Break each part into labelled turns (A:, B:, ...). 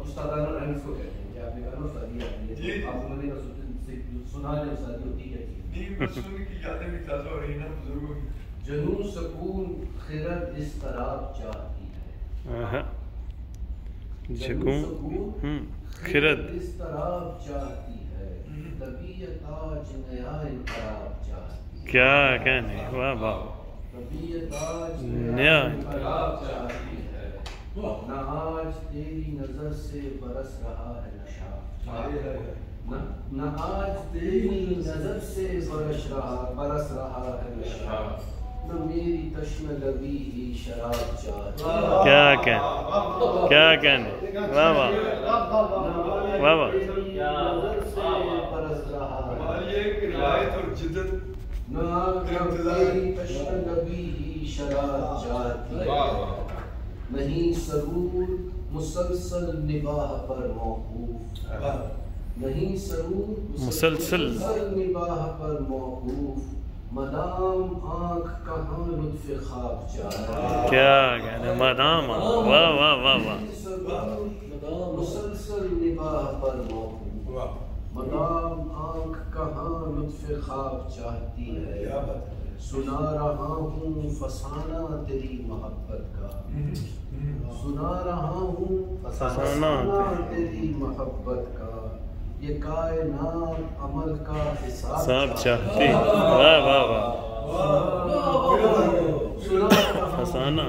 A: استادانہ rings کو کہتے ہیں کہ آپ نے کہا نا استادی آتی ہے، آپ نے سنا لیں استادی ہوتی کیا چیز؟
B: نہیں بچوں کی یادیں بھی تازہ ہو رہی ہیں نا بزرگوں کی.
A: جنون سکون خرد اضطراب چاہتی ہے، جنون سکون خرد اضطراب چاہتی ہے، طبیعت آج نیا انقلاب چاہتی ہے.
C: کیا کہنے، واہ واہ.
A: طبیعت آج نیا انقلاب چاہتی ہے، نہ آج تیری نظر سے برس رہا ہے نشہ، نہ آج تیری نظر سے برس رہا ہے نشہ، نہ میری تشنہ لبی ہی شراب چاہتی ہے.
C: کیا کہنے، کیا کہنے، واہ واہ واہ واہ.
A: نظر سے برس رہا ہے،
B: یہ روایت اور جدت
A: نہ میری تشنہ لبی ہی شراب چاہتی ہے. نہیں سرور مسلسل نباہ پر موقوف، نہیں سرور
C: مسلسل
A: نباہ پر موقوف، مدام آنکھ کہاں لطف خواب چاہتی.
C: کیا کہنے، مدام، واہ واہ واہ واہ.
A: مسلسل نباہ پر موقوف، مدام آنکھ کہاں لطف خواب چاہتی ہے. سنا رہا ہوں فسانہ تیری محبت کا، سنا رہا ہوں فسانہ تیری محبت کا، یہ کائنات عمل کا حساب چاہتی ہے.
C: واہ واہ واہ. فسانہ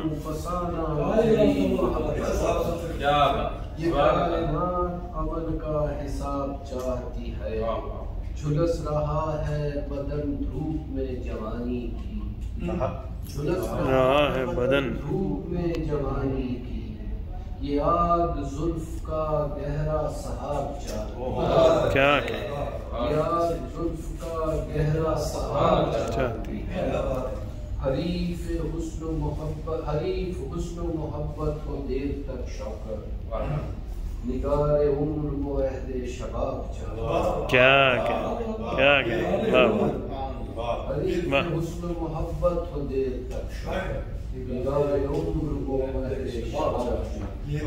A: تیری محبت کا، یہ کائنات عمل کا حساب چاہتی ہے. جھلس رہا ہے بدن دھوپ میں جوانی کی، جھلس
C: رہا ہے بدن
A: دھوپ میں جوانی کی، یہ آگ زلف کا گہرا سحاب چاہتی ہے.
C: کیا کہ
A: یہ آگ زلف کا گہرا سحاب چاہتی ہے. حریف حسن و محبت کو دیر تک شوکت، نگار عمر کو عہد شباب چاہتی ہے.
C: کیا کہ واہ واہ.
A: حریف حسن و محبت کو دیر تک شوکت، نگار عمر کو عہد شباب چاہتی ہے.